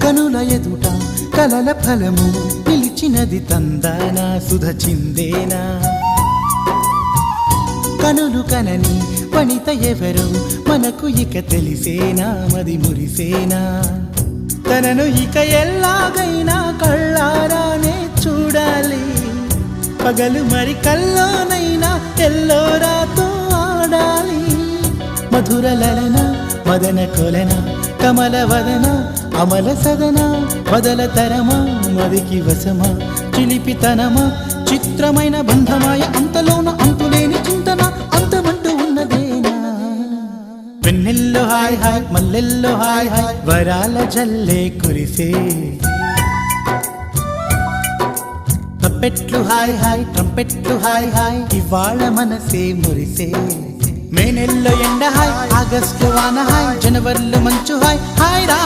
కనుల ఎదుట కలల ఫలము నిలిచినది తందానా సుధ చిందేనా కనులు కనని వనిత ఎవరు మనకు ఇక తెలిసేనా మది మురిసేనా తనను ఇక ఎల్లాగైనా కళ్ళారానే చూడాలి పగలు మరి కల్లోనైనా ఎల్లోరాతో ఆడాలి మధుర లలన మదన కొలన కమల వదన అమల సదన వదల తరమా మదికి వశమా చిలిపితనమా చిత్రమైన బంధమాయ అంతలోన అంతులేని చింతన అంతమంటూ ఉన్నదేనా వెన్నెల్లో హాయ్ హాయ్ మల్లెల్లో హాయ్ హాయ్ వరాల జల్లే కురిసే తప్పెట్లు హాయ్ హాయ్ ట్రంపెట్లు హాయ్ హాయ్ ఇవాళ మనసే మురిసే మే నెల్లో ఎండ హాయ్ ఆగస్టు వాన హాయ్ జనవరిలో మంచు హాయ్ హాయ్ రా